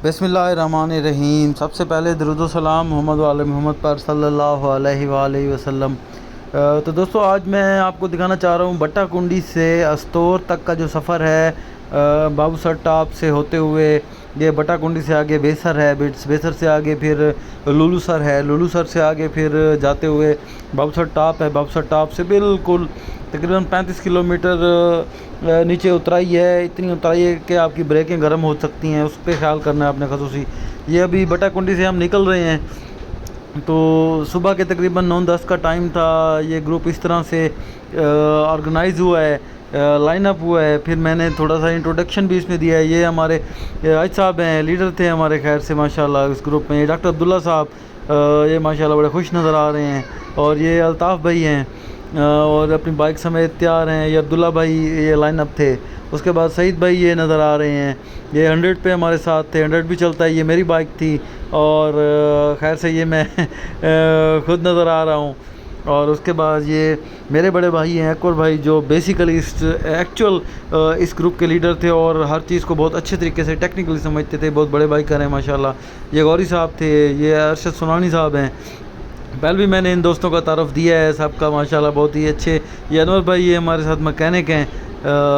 बिस्मिल्लाहिर्रहमानिर्रहीम। सबसे पहले दरूद सलाम मोहम्मद वाले मोहम्मद पर सल्लल्लाहु अलैहि वसल्लम। तो दोस्तों, आज मैं आपको दिखाना चाह रहा हूँ बट्टा कुंडी से अस्तोर तक का जो सफ़र है। बाबूसर टॉप से होते हुए ये बट्टा कुंडी से आगे बेसर है, बेसर से आगे फिर लुलूसर है, लुलूसर से आगे फिर जाते हुए बाबूसर टॉप है। बाबूसर टॉप से बिल्कुल तकरीबन 35 किलोमीटर नीचे उतराई है। इतनी उतराई है कि आपकी ब्रेकें गर्म हो सकती हैं, उस पर ख्याल करना है आपने खसूसी। ये अभी बट्टा कुंडी से हम निकल रहे हैं, तो सुबह के तकरीबन 9-10 का टाइम था। ये ग्रुप इस तरह से ऑर्गेनाइज़ हुआ है, लाइन अप हुआ है। फिर मैंने थोड़ा सा इंट्रोडक्शन भी इसमें दिया है। ये हमारे आज साहब हैं, लीडर थे हमारे खैर से माशाल्लाह इस ग्रुप में। ये डॉक्टर अब्दुल्ला साहब, ये माशाल्लाह बड़े खुश नज़र आ रहे हैं। और ये अल्ताफ़ भाई हैं, और अपनी बाइक समेत तैयार हैं। ये अब्दुल्ला भाई ये लाइन अप थे। उसके बाद सईद भाई ये नज़र आ रहे हैं, ये 100 पे हमारे साथ थे। 100 भी चलता है, ये मेरी बाइक थी। और खैर से ये मैं खुद नज़र आ रहा हूँ। और उसके बाद ये मेरे बड़े भाई हैं अकबर भाई, जो बेसिकली इस एक्चुअल इस ग्रुप के लीडर थे और हर चीज़ को बहुत अच्छे तरीके से टेक्निकली समझते थे। बहुत बड़े बाइकर हैं माशाल्लाह। ये गौरी साहब थे, ये अरशद सुनानी साहब हैं। पहले भी मैंने इन दोस्तों का तारफ़ दिया है सबका माशाल्लाह, बहुत ही अच्छे। ये अनवर भाई ये हमारे साथ मैकेनिक हैं,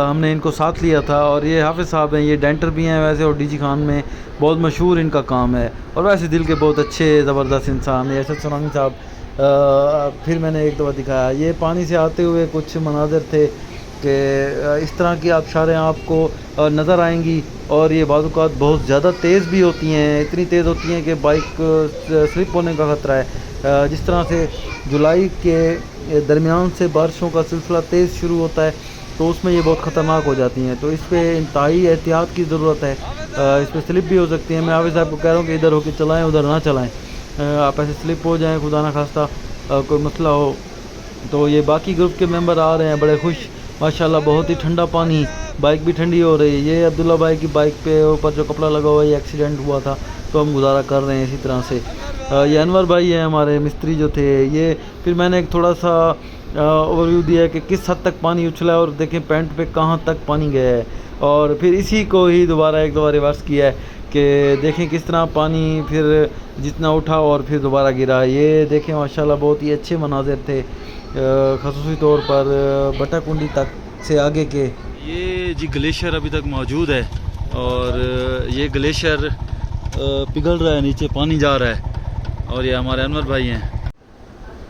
हमने इनको साथ लिया था। और ये हाफिज़ साहब हैं, ये डेंटर भी हैं वैसे, और डीजी खान में बहुत मशहूर इनका काम है, और वैसे दिल के बहुत अच्छे ज़बरदस्त इंसान है अरशद सुनानी साहब। फिर मैंने एक दफ़ा दिखाया, ये पानी से आते हुए कुछ मनाज़र थे कि इस तरह की आबशारें आपको नज़र आएंगी। और ये बाज़ औक़ात बहुत ज़्यादा तेज़ भी होती हैं, इतनी तेज़ होती हैं कि बाइक स्लिप होने का ख़तरा है। जिस तरह से जुलाई के दरमियान से बारिशों का सिलसिला तेज़ शुरू होता है, तो उसमें ये बहुत ख़तरनाक हो जाती हैं। तो इस पर इंतहाई एहतियात की ज़रूरत है। इस पर स्लिप भी हो सकती है। मैं हाफिज़ साहब को कह रहा हूँ कि इधर होकर चलाएँ, उधर ना चलाएँ। आप ऐसे स्लिप हो जाएँ, खुदा ना खास्ता कोई मसला हो। तो ये बाकी ग्रुप के मेंबर आ रहे हैं बड़े खुश माशाल्लाह। बहुत ही ठंडा पानी, बाइक भी ठंडी हो रही है। ये अब्दुल्ला भाई की बाइक पे ऊपर जो कपड़ा लगा हुआ है, ये एक्सीडेंट हुआ था, तो हम गुजारा कर रहे हैं इसी तरह से। ये अनवर भाई हैं हमारे मिस्त्री जो थे। ये फिर मैंने एक थोड़ा सा ओवरव्यू दिया कि किस हद तक पानी उछला है, और देखें पैंट पे कहाँ तक पानी गया है। और फिर इसी को ही दोबारा एक दफ़ा रिवर्स किया है कि देखें किस तरह पानी फिर जितना उठा और फिर दोबारा गिरा। ये देखें माशाल्लाह बहुत ही अच्छे मनाज़िर थे, ख़ुसूसी तौर पर बट्टा कुंडी तक से आगे के। ये जी ग्लेशियर अभी तक मौजूद है, और ये ग्लेशियर पिघल रहा है, नीचे पानी जा रहा है। और ये हमारे अनवर भाई हैं।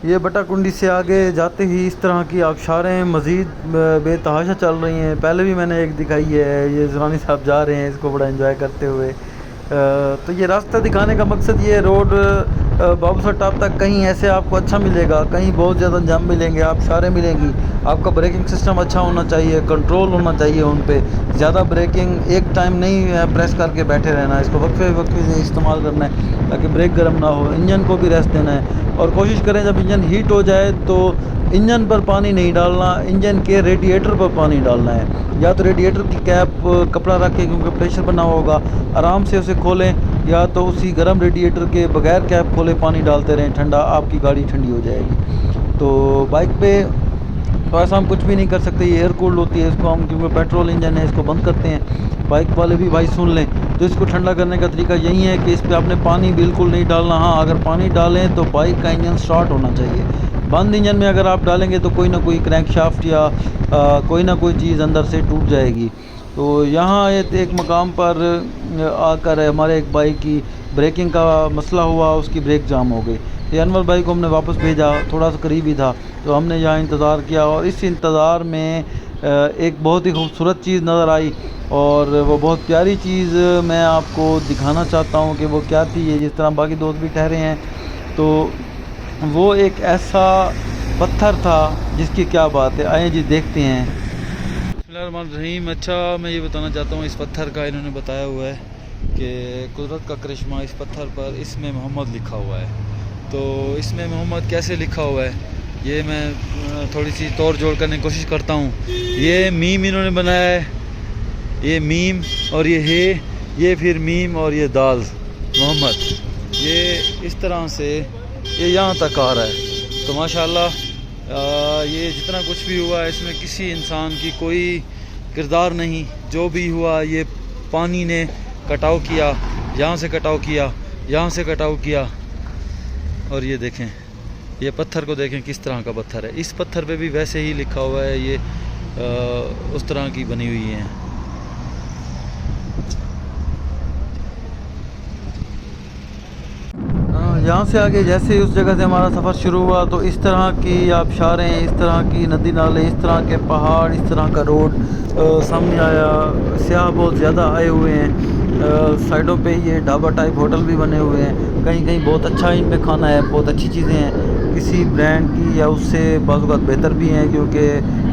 ये बट्टा कुंडी से आगे जाते ही इस तरह की आबशारें मज़ीद बेतहाशा चल रही हैं। पहले भी मैंने एक दिखाई है, ये ज़ुरानी साहब जा रहे हैं इसको बड़ा एंजॉय करते हुए। तो ये रास्ता दिखाने का मकसद ये रोड बाबूसर टॉप तक कहीं ऐसे आपको अच्छा मिलेगा, कहीं बहुत ज़्यादा जाम मिलेंगे, आबशारें मिलेंगी। आपका ब्रेकिंग सिस्टम अच्छा होना चाहिए, कंट्रोल होना चाहिए उन पे। ज़्यादा ब्रेकिंग एक टाइम नहीं प्रेस करके बैठे रहना है, इसको वक्फे वक्फे से इस्तेमाल करना है ताकि ब्रेक गर्म ना हो। इंजन को भी रेस्ट देना है, और कोशिश करें जब इंजन हीट हो जाए तो इंजन पर पानी नहीं डालना, इंजन के रेडिएटर पर पानी डालना है। या तो रेडिएटर की कैप कपड़ा रख के, क्योंकि प्रेशर बना होगा, आराम से उसे खोलें, या तो उसी गर्म रेडिएटर के बगैर कैप खोले पानी डालते रहें ठंडा, आपकी गाड़ी ठंडी हो जाएगी। तो बाइक पे तो ऐसा हम कुछ भी नहीं कर सकते, ये एयर कूल्ड होती है, इसको हम क्योंकि पेट्रोल इंजन है इसको बंद करते हैं। बाइक वाले भी भाई सुन लें, तो इसको ठंडा करने का तरीका यही है कि इस पर आपने पानी बिल्कुल नहीं डालना। हाँ, अगर पानी डालें तो बाइक का इंजन स्टार्ट होना चाहिए। बंद इंजन में अगर आप डालेंगे तो कोई ना कोई क्रैंकशाफ्ट या कोई ना कोई चीज़ अंदर से टूट जाएगी। तो यहाँ एक मकाम पर आकर हमारे एक बाइक की ब्रेकिंग का मसला हुआ, उसकी ब्रेक जाम हो गई। ये अनवर भाई को हमने वापस भेजा, थोड़ा सा करीब ही था, तो हमने यहाँ इंतज़ार किया। और इस इंतज़ार में एक बहुत ही खूबसूरत चीज़ नज़र आई, और वो बहुत प्यारी चीज़ मैं आपको दिखाना चाहता हूँ कि वो क्या थी। ये जिस तरह बाकी दोस्त भी ठहरे हैं, तो वो एक ऐसा पत्थर था जिसकी क्या बात है, आए जी देखते हैं। बिस्मिल्लाहिर्रहमानिर्रहीम। अच्छा, मैं ये बताना चाहता हूँ इस पत्थर का इन्होंने बताया हुआ है कि कुदरत का करिश्मा इस पत्थर पर, इसमें मोहम्मद लिखा हुआ है। तो इसमें मोहम्मद कैसे लिखा हुआ है, ये मैं थोड़ी सी तोड़ जोड़ करने की कोशिश करता हूँ। ये मीम इन्होंने बनाया है, ये मीम, और ये है, ये फिर मीम, और ये दाल मोहम्मद। ये इस तरह से ये यहाँ तक आ रहा है। तो माशाल्लाह ये जितना कुछ भी हुआ है, इसमें किसी इंसान की कोई किरदार नहीं। जो भी हुआ ये पानी ने कटाव किया, यहाँ से कटाव किया, यहाँ से कटाव किया। और ये देखें, ये पत्थर को देखें किस तरह का पत्थर है। इस पत्थर पे भी वैसे ही लिखा हुआ है, ये उस तरह की बनी हुई है। यहाँ से आगे जैसे उस जगह से हमारा सफ़र शुरू हुआ तो इस तरह की आबशारें, इस तरह की नदी नाले, इस तरह के पहाड़, इस तरह का रोड सामने आया। सियाह बहुत ज़्यादा आए हुए हैं। साइडों पे ये ढाबा टाइप होटल भी बने हुए हैं। कहीं कहीं बहुत अच्छा इन पे खाना है, बहुत अच्छी चीज़ें हैं किसी ब्रांड की, या उससे बाज़ बेहतर भी हैं क्योंकि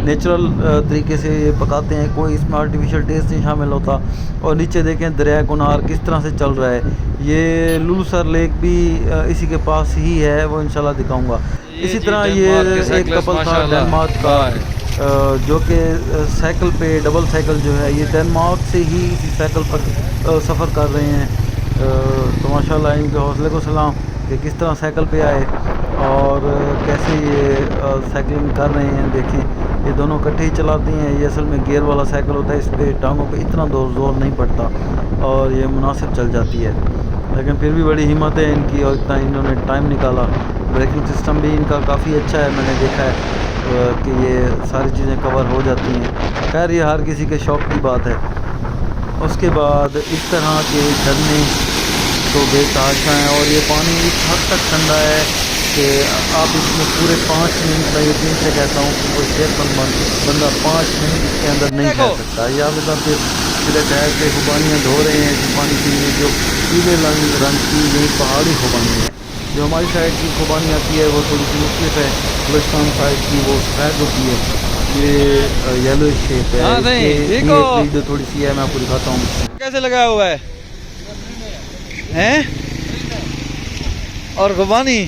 नेचुरल तरीके से ये पकाते हैं, कोई इसमें आर्टिफिशियल टेस्ट नहीं शामिल होता। और नीचे देखें दरिया कुनार किस तरह से चल रहा है। ये लुलसर लेक भी इसी के पास ही है, वो इंशाल्लाह दिखाऊंगा। इसी तरह ये एक कपल था डेनमार्क का जो कि साइकिल पे, डबल साइकिल जो है, ये डेनमार्क से ही इसी साइकिल पर सफ़र कर रहे हैं। तो माशाल्लाह इनके हौसले को सलाम कि किस तरह साइकिल पे आए और कैसे ये साइकिलिंग कर रहे हैं। देखें ये दोनों इकट्ठे ही चलाते हैं। ये असल में गियर वाला साइकिल होता है, इस पर टांगों पे इतना जोर नहीं पड़ता और ये मुनासिब चल जाती है। लेकिन फिर भी बड़ी हिम्मत है इनकी और इतना इन्होंने टाइम निकाला। ब्रेकिंग सिस्टम भी इनका काफ़ी अच्छा है, मैंने देखा है कि ये सारी चीज़ें कवर हो जाती हैं। खैर ये हर किसी के शौक़ की बात है। उसके बाद इस तरह के झरने तो बेतहाशा हैं और ये पानी इस हद तक ठंडा है कि आप इसमें पूरे 5 मिनट, मैं यकीन से कहता हूँ कि कोई सेहतमंद बंदा 5 मिनट इसके अंदर नहीं रह सकता। ये आप इधर फिर ठहर के खुबानियाँ धो रहे हैं जो पानी के लिए, जो पीले रंग की ये पहाड़ी खुबानी है। जो हमारी साइड की खुबानी आती है वो थोड़ी सी मुख्तलिफ है, बलुचिस्तान साइड की वो सफ़ेद होती है, ये येलो शेप है। ये जो थोड़ी सी है मैं आपको दिखाता हूँ कैसे लगाया हुआ है हैं। और खुबानी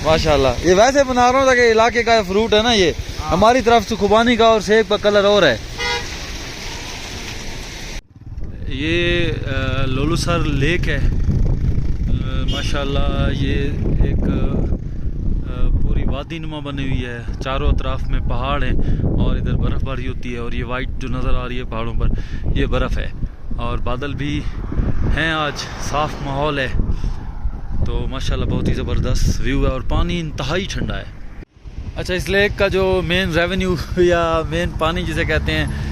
माशाल्लाह, ये वैसे बना रहा हूँ कि इलाके का फ्रूट है ना, ये हमारी तरफ से खुबानी का और सेब का कलर और है। ये लोलूसर लेक है माशाल्लाह। ये एक पूरी वादी नुमा बनी हुई है, चारों अतराफ में पहाड़ हैं और इधर बर्फ़बारी होती है। और ये वाइट जो नज़र आ रही है पहाड़ों पर, ये बर्फ़ है और बादल भी हैं, आज साफ़ माहौल है। तो माशाल्लाह बहुत ही ज़बरदस्त व्यू है और पानी इंतहाई ठंडा है। अच्छा, इस लेक का जो मेन रेवेन्यू या मेन पानी जिसे कहते हैं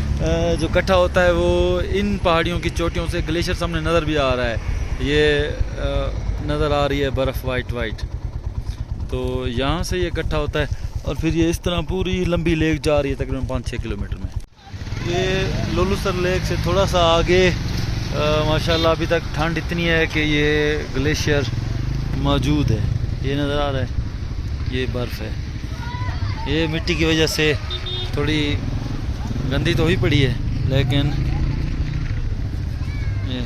जो इकट्ठा होता है, वो इन पहाड़ियों की चोटियों से ग्लेशियर सामने नज़र भी आ रहा है। ये नज़र आ रही है बर्फ़ वाइट, तो यहाँ से ये इकट्ठा होता है और फिर ये इस तरह पूरी लंबी लेक जा रही है तकरीबन 5-6 किलोमीटर में। ये लोलूसर लेक से थोड़ा सा आगे माशाल्लाह अभी तक ठंड इतनी है कि ये ग्लेशियर मौजूद है। ये नज़र आ रहा है, ये बर्फ़ है। ये मिट्टी की वजह से थोड़ी गंदी तो ही पड़ी है, लेकिन ये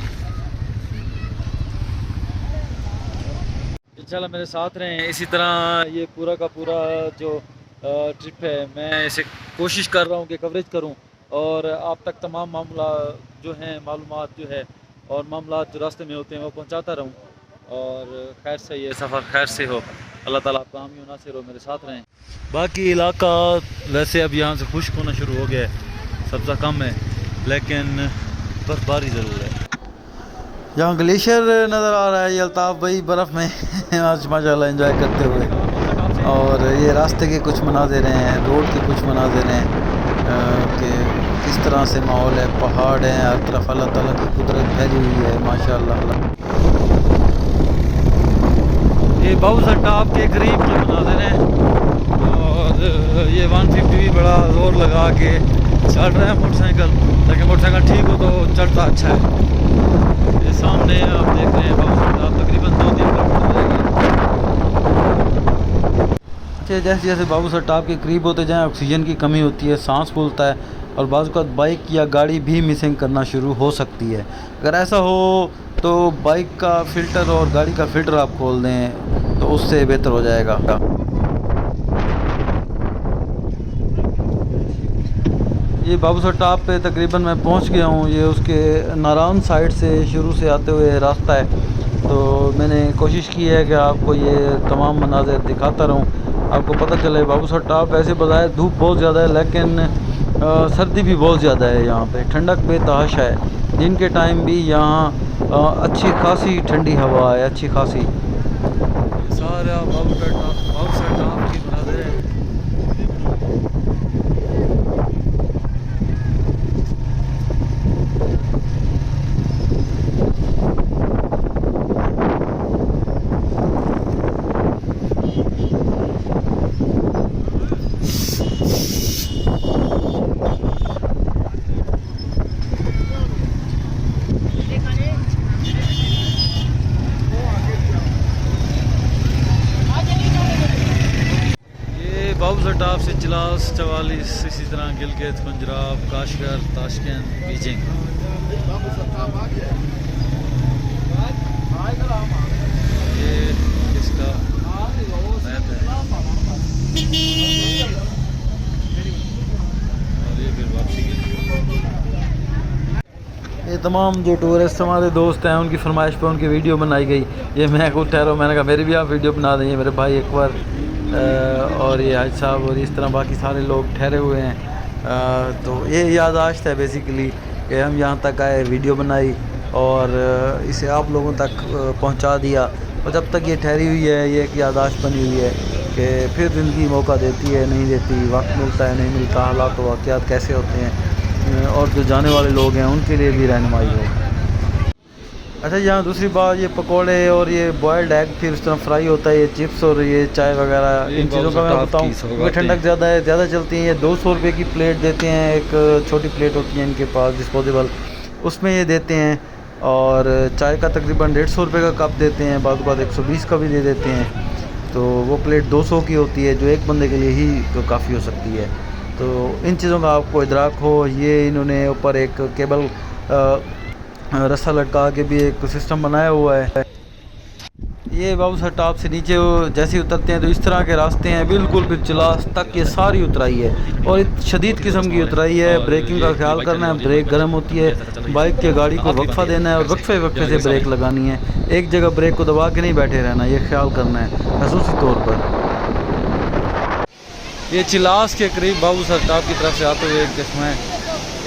इंशाल्लाह मेरे साथ रहें। इसी तरह ये पूरा का पूरा जो ट्रिप है, मैं इसे कोशिश कर रहा हूँ कि कवरेज करूँ और आप तक तमाम मामला जो हैं, मालूमात जो है और मामलात जो रास्ते में होते हैं वो पहुँचाता रहूँ और खैर से ये सफ़र खैर से हो। अल्लाह ताला आपका हामी व नासिर हो, मेरे साथ रहें। बाकी इलाका वैसे अब यहाँ से खुश्क होना शुरू हो गया है, सब्ज़ा कम है लेकिन बर्फ़बारी ज़रूर है। यहाँ ग्लेशियर नज़र आ रहा है, ये अल्ताफ़ भाई बर्फ़ में आज माशाल्लाह एंजॉय करते हुए। और ये रास्ते के कुछ मनाज़िर हैं, रोड के कुछ मनाज़िर हैं कि किस तरह से माहौल है। पहाड़ हैं हर तरफ, अल्लाह ताला की कुदरत फैली हुई है माशाल्लाह। ये बाबूसर टॉप के करीब के मनाज़िर हैं और ये 150 भी बड़ा ज़ोर लगा के चल रहा है मोटरसाइकिल, लेकिन मोटरसाइकिल ठीक हो तो चलता अच्छा है। ये सामने आप देख रहे हैं बाबूसर टॉप, तकरीबन 2-3 किलोमीटर जाएगी। अच्छा, जैसे जैसे बाबूसर टॉप के करीब होते जाएँ ऑक्सीजन की कमी होती है, सांस फूलता है और बाज़ औक़ात बाइक या गाड़ी भी मिसिंग करना शुरू हो सकती है। अगर ऐसा हो तो बाइक का फ़िल्टर और गाड़ी का फ़िल्टर आप खोल दें तो उससे बेहतर हो जाएगा। ये बाबूसर टॉप पे तकरीबन मैं पहुंच गया हूँ। ये उसके नारायण साइड से शुरू से आते हुए रास्ता है, तो मैंने कोशिश की है कि आपको ये तमाम मनाज़िर दिखाता रहूँ, आपको पता चले। बाबूसर टॉप वैसे बज़ाहिर धूप बहुत ज़्यादा है लेकिन सर्दी भी बहुत ज़्यादा है। यहाँ पे ठंडक बेतहाशा है। दिन के टाइम भी यहाँ अच्छी खासी ठंडी हवा है, अच्छी खासी। सारा बाबूसर टाप की मंज़र है। बाबूसर टाप से चिलास 44, इसी तरह Gilgit, Punjab, Kashgar, Tashkent, Beijing. ये इसका मैप है और ये फिर वापसी के लिए। ये तमाम जो टूरिस्ट हमारे दोस्त हैं उनकी फरमाइश पे उनकी वीडियो बनाई गई। ये मैं खुद ठहरा, मैंने कहा मेरी भी आप वीडियो बना दें। मेरे भाई अकबर और ये हाज साहब और इस तरह बाकी सारे लोग ठहरे हुए हैं। तो ये याददाश्त है बेसिकली कि हम यहाँ तक आए, वीडियो बनाई और इसे आप लोगों तक पहुँचा दिया। और जब तक ये ठहरी हुई है ये एक याददाश्त बनी हुई है कि फिर ज़िंदगी मौका देती है नहीं देती, वक्त मिलता है नहीं मिलता, हालात वाक़यात कैसे होते हैं, और जो जाने वाले लोग हैं उनके लिए भी रहनुमाई हो। अच्छा, यहाँ दूसरी बात, ये पकोड़े और ये बॉयल्ड एग फिर उस तरह फ्राई होता है, ये चिप्स और ये चाय वगैरह, इन चीज़ों का मैं बताऊँ क्योंकि ठंडक ज़्यादा चलती है। ये 200 रुपये की प्लेट देते हैं, एक छोटी प्लेट होती है इनके पास डिस्पोजेबल, उसमें ये देते हैं। और चाय का तकरीबन 150 रुपये का कप देते हैं, बाद 120 का भी दे देते हैं। तो वो प्लेट 200 की होती है जो एक बंदे के लिए ही तो काफ़ी हो सकती है। तो इन चीज़ों का आपको इदराक हो। ये इन्होंने ऊपर एक केबल रस्सा लटका के भी एक सिस्टम बनाया हुआ है। ये बाबूसर टाप से नीचे जैसे ही उतरते हैं तो इस तरह के रास्ते हैं, बिल्कुल फिर चिलास तक ये सारी उतराई है और शदीद किस्म की उतराई है। ब्रेकिंग का ख्याल करना है, ब्रेक गर्म होती है, बाइक के गाड़ी को वक्फा देना है और वक्फे से ब्रेक लगानी है। एक जगह ब्रेक को दबा के नहीं बैठे रहना, ये ख्याल करना है खसूसी तौर पर। ये चिलास के करीब बाबूसर टाप की तरफ से आते हुए एक चश्मा है,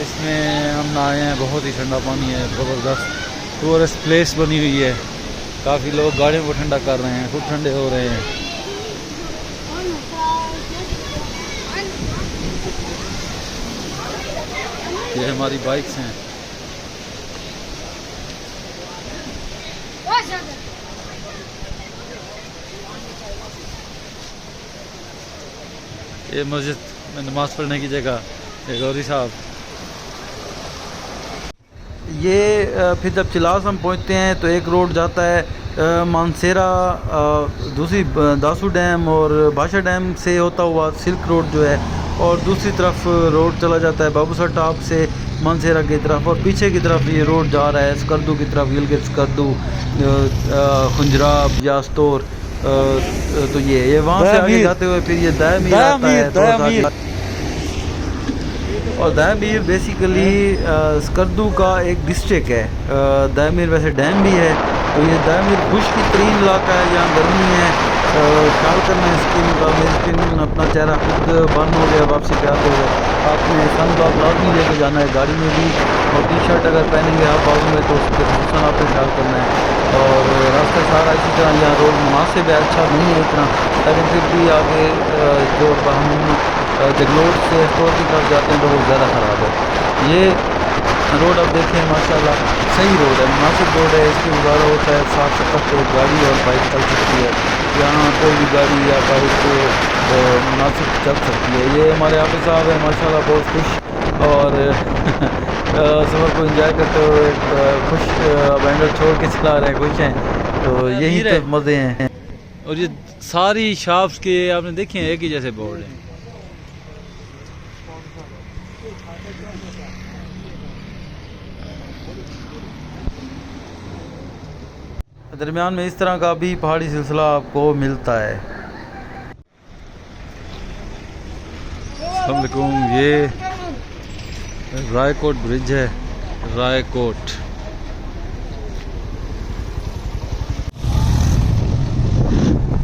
इसमें हम नहाए हैं। बहुत ही ठंडा पानी है, ज़बरदस्त टूरिस्ट प्लेस बनी हुई है। काफ़ी लोग गाड़ियों को ठंडा कर रहे हैं, खुद ठंडे हो रहे हैं। ये हमारी बाइक्स हैं। ये मस्जिद में नमाज़ पढ़ने की जगह है, गौरी साहब। ये फिर जब चिलास हम पहुंचते हैं तो एक रोड जाता है मानसेरा, दूसरी दासू डैम और भाषा डैम से होता हुआ सिल्क रोड जो है, और दूसरी तरफ रोड चला जाता है बाबूसर टाप से मानसेरा की तरफ, और पीछे की तरफ ये रोड जा रहा है स्कर्दू की तरफ, गिलगित स्कर्दू, खुंजराब यास्तोर। तो ये वहाँ से आगे जाते हुए फिर ये दायमीर आता है। और दायमीर बेसिकली स्कर्दू का एक डिस्ट्रिक्ट है। दायमीर वैसे डैम भी है। तो ये दायमीर खुश्क तरीन इलाका है, यहाँ गर्मी है। ख्याल करना है स्किन का। मेरी स्किन अपना चेहरा खुद बंद हो गया वापसी पे आते हुए। आपने सन ब्लॉक लाजमी लेके जाना है गाड़ी में भी, और टी शर्ट अगर पहनेंगे आप बाजू में तो उसके नुकसान आपको ख्याल करना है। और रास्ता सारा इसी तरह, यहाँ रोड मुनासिब है, अच्छा नहीं है इतना, लेकिन फिर भी आगे जो हम जगलोट से स्टोर की तरफ जाते हैं तो वो ज़्यादा ख़राब है। ये रोड अब देखें माशाल्लाह सही रोड है, मुनासिब रोड है। इसकी गुजारा होता है 60-70 तो गाड़ी और बाइक चल सकती है। यहाँ कोई भी गाड़ी या बाइक मुनासिब चल सकती है। ये हमारे हाफिज़ साहब हैं माशाल्लाह, बहुत खुश और सफ़र को एंजॉय करते हुए खुश बैंडर छोड़ के चला रहे हैं, खुश हैं। तो यही तो मज़े हैं। और ये सारी शॉप्स के आपने देखे हैं एक ही जैसे बोर्ड हैं। दरमियान में इस तरह का भी पहाड़ी सिलसिला आपको मिलता है। अस्सलाम वालेकुम, ये रायकोट ब्रिज है, रायकोट।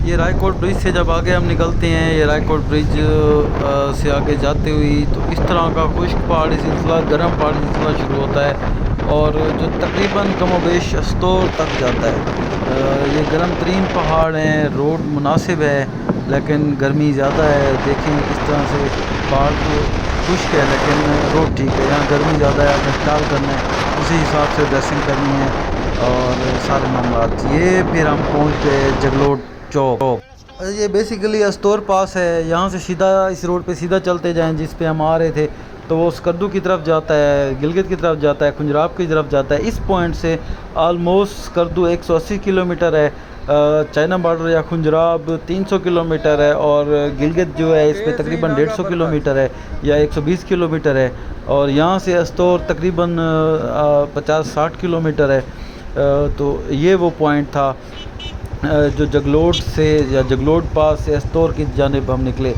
ये रायकोट ब्रिज से जब आगे हम निकलते हैं, ये रायकोट ब्रिज से आगे जाते हुए तो इस तरह का खुश्क पहाड़ी सिलसिला, गर्म पहाड़ी सिलसिला शुरू होता है। और जो तकरीबन कमोबेश अस्तोर तक जाता है। ये गर्म तरीन पहाड़ हैं, रोड मुनासिब है लेकिन गर्मी ज़्यादा है। देखें किस तरह से पहाड़ तो खुश्क है लेकिन रोड ठीक है। यहाँ गर्मी ज़्यादा है, अगर ख्याल करना है उसी हिसाब से ड्रेसिंग करनी है और सारे मामला। ये फिर हम पहुँच गए जगलोट चौक। ये बेसिकली अस्तोर पास है। यहाँ से सीधा इस रोड पे सीधा चलते जाएं जिस पे हम आ रहे थे तो वो स्कर्दू की तरफ जाता है, गिलगित की तरफ जाता है, खुंजराब की तरफ जाता है। इस पॉइंट से आलमोस्ट स्कर्दू 180 किलोमीटर है, चाइना बॉर्डर या खुंजराब 300 किलोमीटर है और गिलगित जो है इस पे तकरीबन 150 किलोमीटर है या 120 किलोमीटर है। और यहाँ से अस्तोर तकरीबन 50-60 किलोमीटर है। तो ये वो पॉइंट था जो जगलोट से या जगलोट पास से अस्तोर की जानिब हम निकले।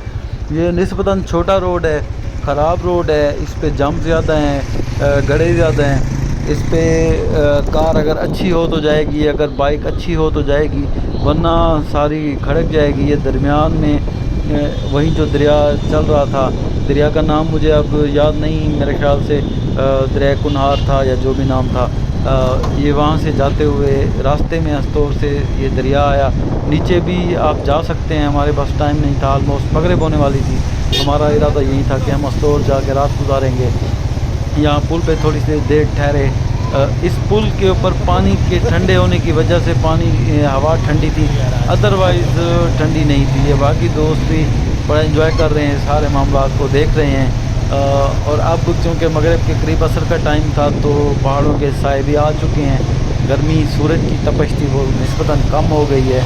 ये निस्बतन छोटा रोड है, ख़राब रोड है, इस पे जंप ज़्यादा हैं, गड्ढे ज़्यादा हैं। इस पे कार अगर अच्छी हो तो जाएगी, अगर बाइक अच्छी हो तो जाएगी, वरना सारी खड़क जाएगी। ये दरमियान में वहीं जो दरिया चल रहा था, दरिया का नाम मुझे अब याद नहीं, मेरे ख्याल से दरिया कुनहार था या जो भी नाम था। ये वहाँ से जाते हुए रास्ते में अस्तोर से ये दरिया आया। नीचे भी आप जा सकते हैं, हमारे पास टाइम नहीं था, ऑलमोस्ट मगरिब होने वाली थी। हमारा इरादा यही था कि हम अस्तोर जाके रात गुजारेंगे। यहाँ पुल पे थोड़ी सी देर ठहरे। इस पुल के ऊपर पानी के ठंडे होने की वजह से पानी हवा ठंडी थी, अदरवाइज़ ठंडी नहीं थी। ये बाकी दोस्त भी बड़ा एंजॉय कर रहे हैं, सारे मामला को देख रहे हैं। और अब चूँकि मगरिब के करीब असर का टाइम था तो पहाड़ों के साए भी आ चुके हैं, गर्मी सूरज की तपश थी वो निस्बतन कम हो गई है।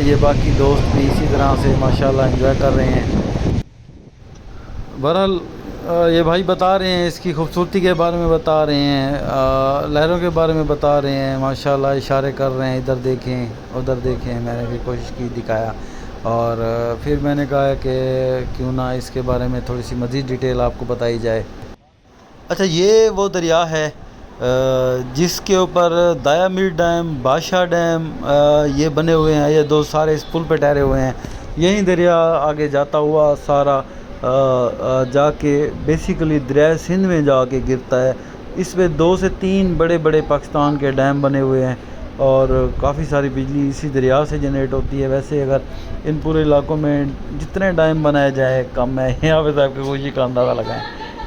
ये बाकी दोस्त भी इसी तरह से माशाल्लाह एंजॉय कर रहे हैं। बहरहाल ये भाई बता रहे हैं, इसकी खूबसूरती के बारे में बता रहे हैं, लहरों के बारे में बता रहे हैं, माशाल्लाह इशारे कर रहे हैं, इधर देखें उधर देखें। मैंने भी कोशिश की दिखाया और फिर मैंने कहा कि क्यों ना इसके बारे में थोड़ी सी मज़ीद डिटेल आपको बताई जाए। अच्छा, ये वो दरिया है जिसके ऊपर दायामीर डैम, बादशाह डैम ये बने हुए हैं। ये दो सारे इस पुल पे ठहरे हुए हैं। यही दरिया आगे जाता हुआ सारा जाके बेसिकली दरिया सिंध में जाके गिरता है। इसमें 2 से 3 बड़े बड़े पाकिस्तान के डैम बने हुए हैं और काफ़ी सारी बिजली इसी दरिया से जनरेट होती है। वैसे अगर इन पूरे इलाकों में जितने डैम बनाया जाए कम है। यहाँ पे साहब की खुशी का अंदाज़ा लगाएं।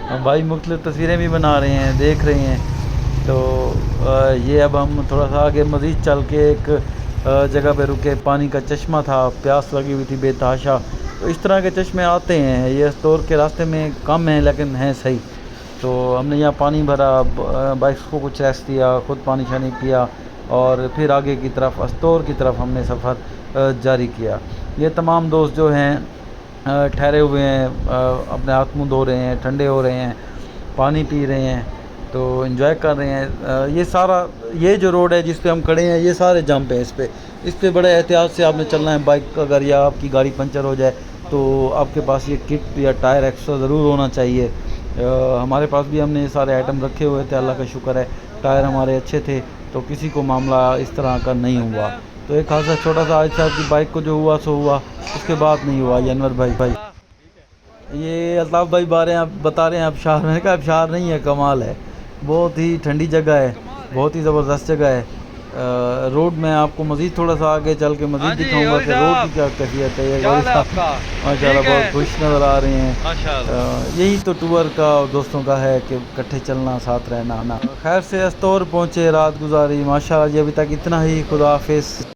हम भाई मुख्तलिफ़ तस्वीरें भी बना रहे हैं, देख रहे हैं। तो ये अब हम थोड़ा सा आगे मज़ीद चल के एक जगह पे रुके। पानी का चश्मा था, प्यास लगी हुई थी बेतहाशा। तो इस तरह के चश्मे आते हैं, ये अस्तोर के रास्ते में कम हैं लेकिन हैं सही। तो हमने यहाँ पानी भरा, बाइक्स को कुछ रेस्ट दिया, ख़ुद पानी शानी पिया और फिर आगे की तरफ अस्तोर की तरफ हमने सफ़र जारी किया। ये तमाम दोस्त जो हैं ठहरे हुए हैं, अपने हाथ मुँह धो रहे हैं, ठंडे हो रहे हैं, पानी पी रहे हैं, तो एंजॉय कर रहे हैं। ये सारा ये जो रोड है जिस पे हम खड़े हैं ये सारे जंप हैं। इस पे बड़े एहतियात से आपने चलना है। बाइक अगर या आपकी गाड़ी पंचर हो जाए तो आपके पास ये किट या टायर एक्स्ट्रा ज़रूर होना चाहिए। हमारे पास भी हमने ये सारे आइटम रखे हुए थे, अल्लाह का शुक्र है टायर हमारे अच्छे थे तो किसी को मामला इस तरह का नहीं हुआ। तो एक खासा छोटा सा आज साहब की बाइक को जो हुआ सो हुआ, उसके बाद नहीं हुआ। ये अनवर भाई ये अल्ताफ़ भाई बारे आप बता रहे हैं आबशार। मैंने कहा आबशार नहीं है, कमाल है, बहुत ही ठंडी जगह है, बहुत ही ज़बरदस्त जगह है। रोड में आपको मज़ीद थोड़ा सा आगे चल के मज़ीद दिखाऊंगा कि रोड की क्या कैफियत है। माशाल्लाह बहुत खुश नज़र आ रहे हैं। यही तो टूर का और दोस्तों का है कि इकट्ठे चलना, साथ रहना ना। खैर से अस्तोर पहुँचे, रात गुजारी माशाल्लाह। जी अभी तक इतना ही, खुदा हाफिज़।